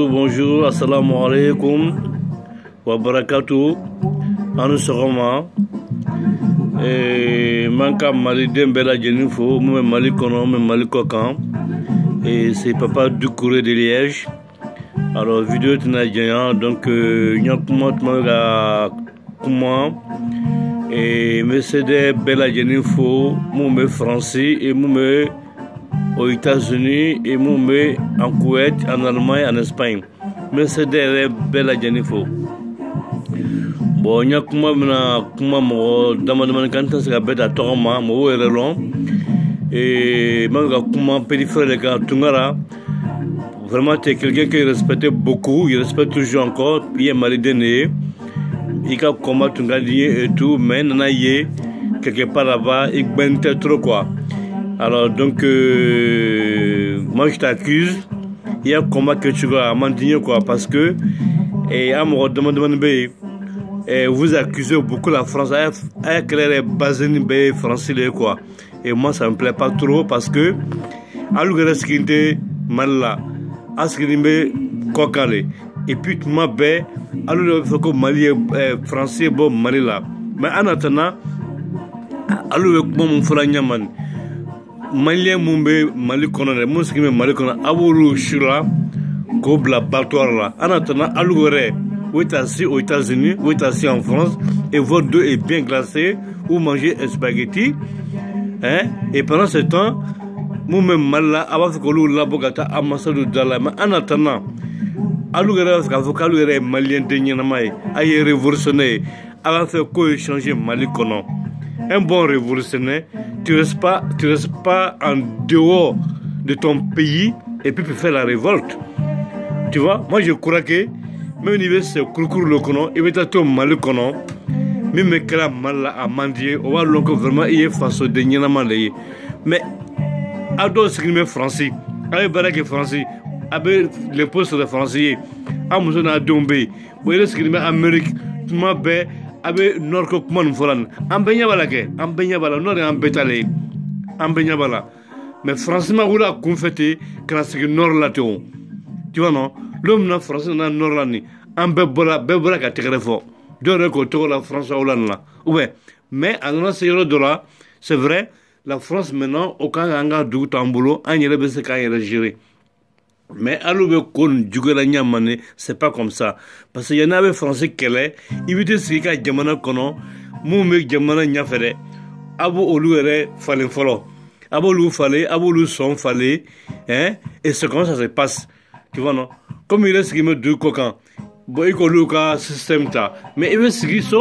Bonjour, assalamu alaikum wa barakatuh. Anu sogoma manka Mali Dembela Jenifo, moi Mali Kono, Mali Kokan. Et c'est Papa Doucouré de Liège. Alors vidéo tinaïdien donc nyakuma tmaga kuma et Mercedes Bella Jenifo, moi français et moi aux États-Unis et moi en Kuwait, en Allemagne, en Espagne. Mercedes Bella Jenifo. Bon, il y a kuma mo dama kanta se kabeta à Toroma, mo erelon et manga kuma périphérique à Tungara. Vraiment, tu es quelqu'un qui respectait beaucoup, il respecte toujours encore. Il est malidéné, il a combattu Tungadi et tout, mais nanaye quelque part là-bas, il bente trop quoi. Alors donc, moi je t'accuse, il y a un combat que tu vas m'indigner quoi, parce que, et à me demander, vous accusez beaucoup la France, à créer des français quoi. Et moi ça me plaît pas trop parce que, à l'ouest mal là, à ce qu'il me coquale. Et puis tu m'as bé, à l'ouest faut que Mali français bon Mali là. Mais en attendant, à l'ouest mon frère Nyaman. Malien Mumbe Mali Kono, Mouskime Mali Kono, Aboulou Shura, Gobla Baltoir. En attendant, Alouere, où est assis aux États-Unis, où est assis en France, et votre dos est bien glacé, ou manger un spaghetti. Hein? Et pendant ce temps, moi-même Mala, Abafikolou, Labogata, Amasadou Dala. Mais en attendant, Alouere, Alouere, Malien Denyanamaï, aïe révolutionnaire, a fait quoi changer Mali Kono. Un bon révolutionnaire, tu restes pas en dehors de ton pays et puis tu fais la révolte. Tu vois, moi je crois que même niveau c'est Koukour le Kono, il va être mal Kono, même me créa mal à mendier, on va donc vraiment y est face au dernier malais. Mais à d'autres ce qui me français, avec Barak français, avec les postes de français, à Mousson à Dombé, où il est ce qui me Amérique, tout m'a bé. Abe nord ko kuma folan ambenya bala ke ambenya bala nord ambetale ambenya bala mais franchement wula confété grâce que nord la teon tu vois non l'homme na français na nord la ni ambe bola ka tigre fo de ko to la France wala la ouais mais en ce dollar c'est vrai la France maintenant au cas anga du tambulo anyele be se ka gérer. Mais à l'ouest, c'est pas comme ça. Parce qu'il y en avait français qui est, il veut dire que Jamana Kono, Moumé Jamana Nyafere, Abo Oluere fallait follow. Abo Lou fallait, Abo Lou son fallait, hein, et c'est comme ça se passe. Tu vois, non? Comme il reste qui me deux coquins, bon, il y a système ta. Mais il veut seguir ça,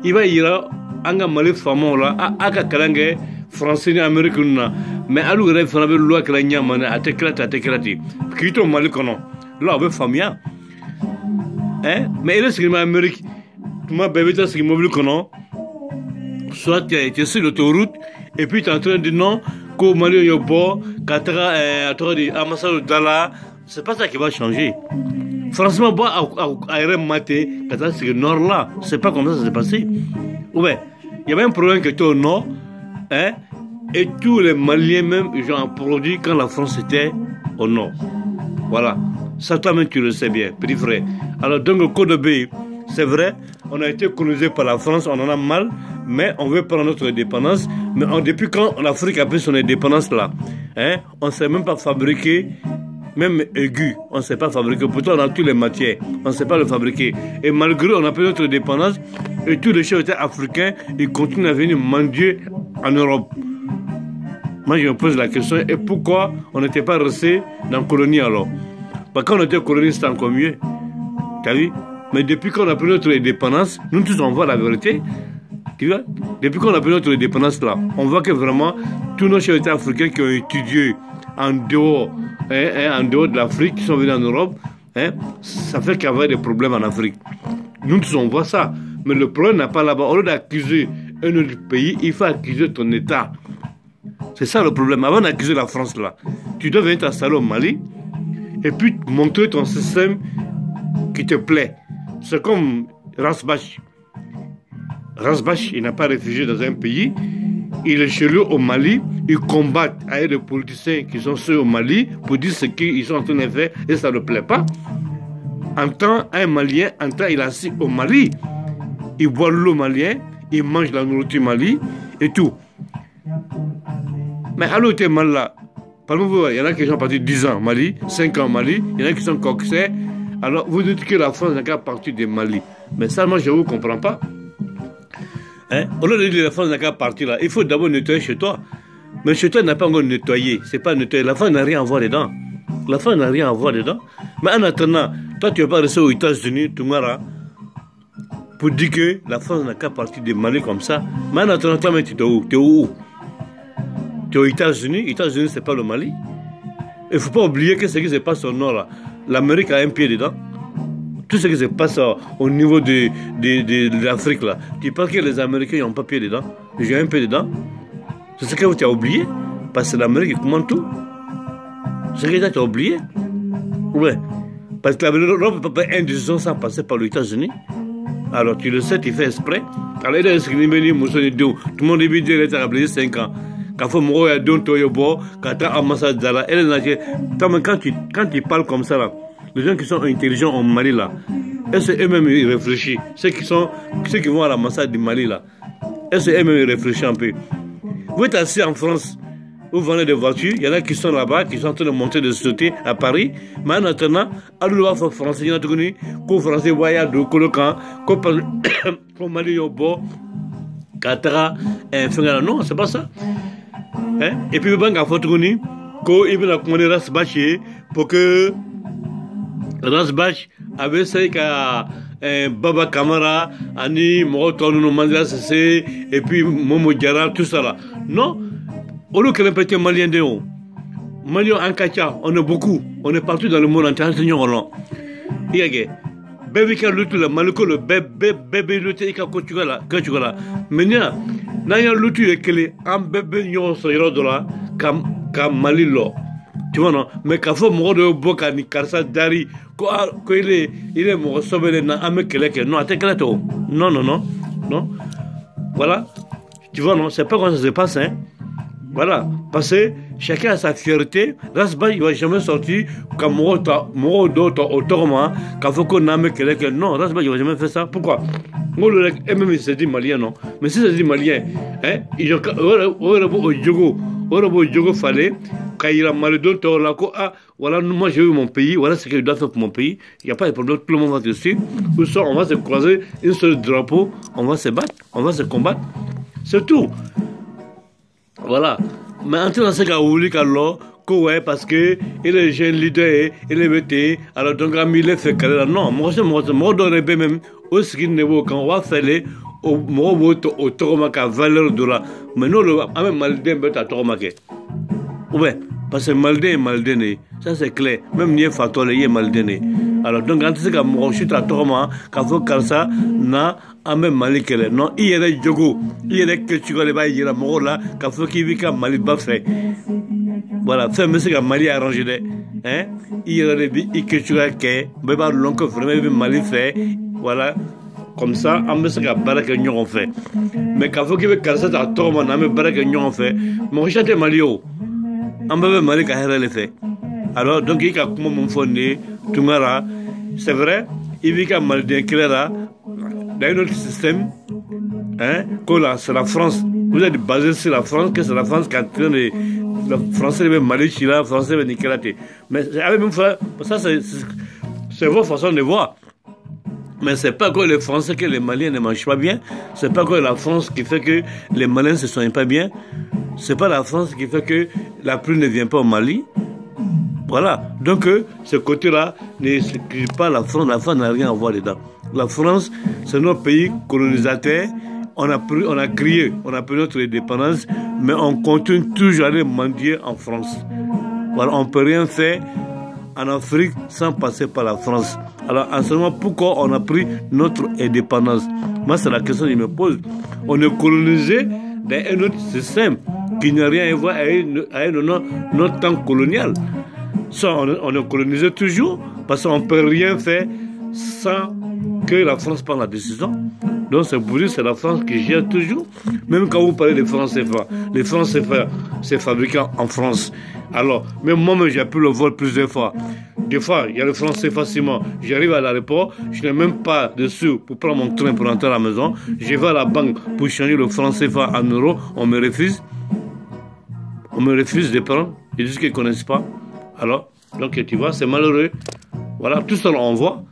il va y aller, anga malé famon là, aka kalange, français américain mais à l'ouest il avait loi que la nyamane à tekrati kito Mali Kono là avec famia hein mais il est sur l'Amérique moi bébé t'as sur mobile Kono soit tu es sur l'autoroute et puis tu es en train de non que Mali yobo katara à toi de Amasadou Dala c'est pas ça qui va changer franchement bon à maté katara sur le nord là c'est pas comme ça s'est passé ouais il y avait un problème que tu au nord. Hein? Et tous les Maliens même, ils ont produit quand la France était au nord. Voilà. Ça, toi-même, tu le sais bien, petit frère. Alors, donc, au Côte de Bay, c'est vrai, on a été colonisé par la France, on en a mal, mais on veut prendre notre indépendance. Mais depuis quand l'Afrique a pris son indépendance là, hein? On ne sait même pas fabriquer, même aigu, on ne sait pas fabriquer. Pourtant, on a toutes les matières, on ne sait pas le fabriquer. Et malgré on a pris notre indépendance, et tous les chefs étaient africains, ils continuent à venir mendier en Europe. Moi, je me pose la question, et pourquoi on n'était pas resté dans la colonie alors? Parce que quand on était colonie, c'était encore mieux. Tu as vu? Mais depuis qu'on a pris notre indépendance, nous tous on voit la vérité. Tu vois? Depuis qu'on a pris notre indépendance là, on voit que vraiment, tous nos chefs d'État africains qui ont étudié en dehors de l'Afrique, qui sont venus en Europe, ça fait qu'il y avait des problèmes en Afrique. Nous tous on voit ça. Mais le problème n'a pas là-bas. Au lieu d'accuser un autre pays, il faut accuser ton État. C'est ça le problème. Avant d'accuser la France là, tu dois venir t'installer au Mali et puis montrer ton système qui te plaît. C'est comme Rasbach. Rasbach, il n'a pas réfugié dans un pays. Il est chez lui au Mali. Il combat avec des politiciens qui sont ceux au Mali pour dire ce qu'ils sont en train de faire et ça ne plaît pas. En tant un Malien, il est assis au Mali. Il boit l'eau malien, il mange la nourriture Mali et tout. Mais à l'autre Mali là, parmi vous, il y en a qui sont partis 10 ans au Mali, 5 ans au Mali, il y en a qui sont coxés. Alors vous dites que la France n'a qu'à partir du Mali. Mais ça, moi, je ne vous comprends pas. Au lieu de dire que la France n'a qu'à partir là, il faut d'abord nettoyer chez toi. Mais chez toi, il n'a pas encore nettoyé. C'est pas nettoyé. La France n'a rien à voir dedans. La France n'a rien à voir dedans. Mais en attendant, toi, tu ne vas pas rester aux États-Unis, Toumara, pour dire que la France n'a qu'à partir du Mali comme ça. Mais en attendant, toi, tu es où? Tu es où? Tu es aux États-Unis. États-Unis, ce n'est pas le Mali. Il ne faut pas oublier que ce qui se passe au nord, là, l'Amérique a un pied dedans. Tout ce qui se passe au niveau de l'Afrique, là, tu penses que les Américains n'ont pas pied dedans? J'ai un pied dedans. C'est ce que tu as oublié. Parce que l'Amérique commande tout. C'est ce que tu as oublié. Ouais. Parce que l'Europe ne peut pas faire une décision sans passer par les États-Unis. Alors tu le sais, tu fais exprès. Alors il est inscrit, tout le monde dit qu'il est rappelé 5 ans. Quand il faut que tu quand tu as amassé Zala, quand tu parles comme ça, là, les gens qui sont intelligents au Mali, là, est-ce qu'eux-mêmes ils réfléchissent? Ceux qui vont à la massacre du Mali, là, est-ce qu'eux-mêmes ils réfléchissent un peu? Vous êtes assis en France, vous vendez des voitures, il y en a qui sont là-bas, qui sont en train de monter de société à Paris, mais en attendant, à l'ouest français, il y en a tout qu'au français voyage de Colocan, qu'au Mali au bord, Katara, non, c'est pas ça. Et puis, il y a Fotouni, qu'il va commander Rasbach pour que Rasbach avait ce que Baba Kamara, Ani, Morotonou, Mandela Sessé, et puis Momo Diarra, tout ça là. Non, au lieu que les petits Maliens de haut, Maliens en Kacha, on est beaucoup, on est partout dans le monde entier, Seigneur Roland. Il y a bébé qui a lutté le Maliko, le bébé lutté, qui a continué là, maintenant, n'a lutté que les bébé n'y sont de là, comme Malilo. Tu vois, non? Mais quand faut mourir de Boka, ni Karsa Dari, qu'il est mort sauvé, non, attends, non. Voilà. Tu vois, non, c'est pas comment ça se passe, hein. Voilà. Parce que chacun a sa fierté. Rasbach, il ne va jamais sortir comme mort d'autres autrement, quand faut qu'on ait quelqu'un. Non, Rasbach, il ne va jamais faire ça. Pourquoi? Moi, le même, il s'est dit malien, non. Mais si c'est dit malien, hein, ils ont au Djogo fallait, quand il a mal d'autres, voilà, moi j'ai eu mon pays, voilà ce qu'il doit faire pour mon pays. Il n'y a pas de problème, tout le monde va te suivre. Ou soit on va se croiser, une seule drapeau, on va se battre, on va se combattre. C'est tout. Voilà. Mais en tout cas, c'est ouais, parce que il est jeune leader, il est vété, alors donc il est fait carré là. Non, moi je même, au ski niveau, quand on va faire les, au Toromaka, valeur de la. Mais non, le même Maldin peut à Toromaka. Ouais, parce que Maldin est Maldin, ça c'est clair. Même Nier Fatole est Maldin. Alors donc, quand c'est comme moi, je suis à Toroma, quand faut faire ça, na, à même Mali qu'elle est. Non, il y a des Djogo, il y a des que tu vas les bailler, il y a mort là, quand faut qu'il vive comme Mali Bafé. Voilà, c'est monsieur qui a Mali arrangé, hein, il y a des que tu vas que, mais pas longtemps, vraiment, Mali fait, voilà. Comme ça, on me sait que Barak et Nyon ont fait. Mais quand faut qu'il y ait un à Toroma, on me Barak et Nyon ont fait. Mon chien est Malio. On me Mali qui a fait. Alors, donc, il y a comme mon fondé, Toumara, c'est vrai, il y a Maldin Cléra, dans un autre système, hein, que c'est la France. Vous êtes basé sur la France, que c'est la France qui a traîné le français, le Mali, Chila, le français, le Nikelate. Mais avec même ça, c'est votre façon de voir. Mais c'est pas que les Français que les Maliens ne mangent pas bien. C'est pas que la France qui fait que les Maliens ne se soignent pas bien. c'est pas la France qui fait que la pluie ne vient pas au Mali. Voilà. Donc, ce côté-là n'exclut pas la France. La France n'a rien à voir dedans. La France, c'est notre pays colonisateur. On a crié, on a pris notre indépendance, mais on continue toujours à aller mendier en France. Voilà, on ne peut rien faire en Afrique sans passer par la France. Alors, en ce moment, pourquoi on a pris notre indépendance? Moi, c'est la question que je me pose. On est colonisé dans un autre système qui n'a rien à voir avec notre temps colonial. Ça, on est colonisé toujours parce qu'on ne peut rien faire sans que la France prenne la décision. Donc, c'est pour dire que c'est la France qui gère toujours. Même quand vous parlez de francs CFA, les francs CFA, c'est fabriqué en France. Alors, même moi-même, j'ai pu le voir plusieurs fois. Des fois, il y a le franc CFA ciment. J'arrive à l'aéroport, je n'ai même pas de sous pour prendre mon train pour rentrer à la maison. Je vais à la banque pour changer le franc CFA en euros. On me refuse. On me refuse de prendre. Ils disent qu'ils ne connaissent pas. Alors, donc tu vois, c'est malheureux. Voilà, tout ça, on voit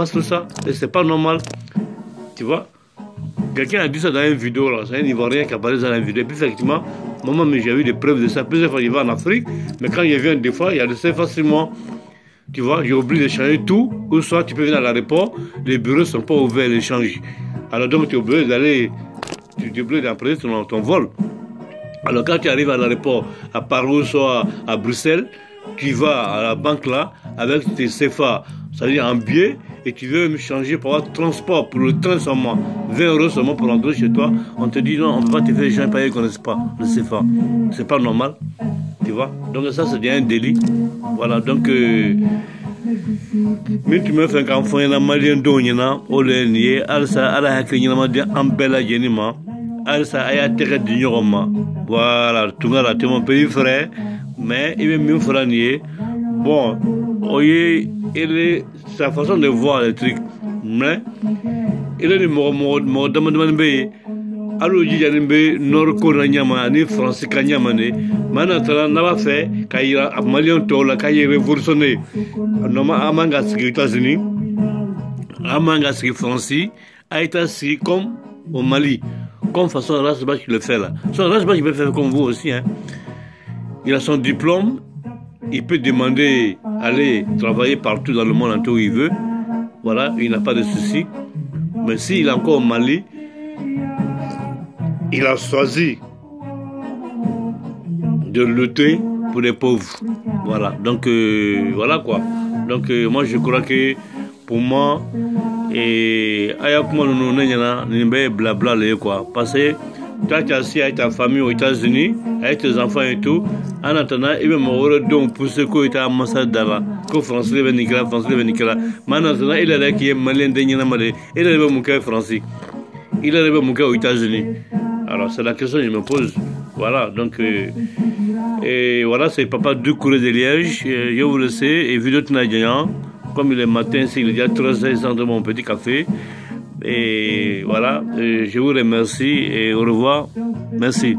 tout ça. Et c'est pas normal. Tu vois, quelqu'un a dit ça dans une vidéo, là. C'est un Ivoirien qui apparaît dans la vidéo. Et puis effectivement, moi, j'ai eu des preuves de ça. Plusieurs fois, il va en Afrique, mais quand il vient des fois, il y a de ces facilement. Tu vois, j'ai oublié de changer tout. Ou soit tu peux venir à l'aéroport, les bureaux ne sont pas ouverts à l'échange. Alors donc, tu es obligé d'aller, tu es obligé d'emprunter ton vol. Alors quand tu arrives à l'aéroport, à Paris, soit à Bruxelles, tu vas à la banque là, avec tes CFA, c'est-à-dire en billet, et tu veux me changer pour avoir transport, pour le train seulement, 20 € seulement pour rentrer chez toi, on te dit non, on ne peut pas te faire échanger parce qu'ils ne connaissent pas le CFA. C'est pas normal, tu vois. Donc ça, c'est un délit. Voilà, donc, mais tu me fais qu'en fond, il y a un malien dont il y a, au dernier, alsa, à la hack, il y a un bel agéniment, alsa, à la terre d'ignorement. Voilà, tout le monde a mon pays frère, mais il est mieux franier. Bon, voyez, sa façon de voir les trucs, mais il est le mot de alors il y a un nord-coréen ni français kanyamane maintenant n'a pas fait qu'il a malien tola qu'il révolutionné normalement amanga aux États-Unis amanga aux français a été assis comme au Mali comme façon Rasbach qui le fait là son Rasbach il peut faire comme vous aussi hein. Il a son diplôme, il peut demander aller travailler partout dans le monde entier où il veut, voilà, il n'a pas de souci. Mais s'il est encore au Mali, il a choisi de lutter pour les pauvres. Voilà, donc voilà quoi. Donc moi je crois que pour moi, et ayakuma nous n'avons blabla quoi. Parce que tu as assis avec ta famille aux États-Unis, avec tes enfants et tout, en attendant, il va me donc pour ce qui est à Massadara, que français va Nicolas, français va Nicolas. Maintenant, il est là qui est malien de Niamale, il est là mon cas français. Il est là mon cas aux États-Unis. Alors, c'est la question que je me pose. Voilà, donc, et voilà, c'est Papa Doucouré de Liège, je vous le sais, et vidéo Tnadjayan, comme il est matin, c'est il y a 13 ans de mon petit café. Et voilà, je vous remercie et au revoir. Merci.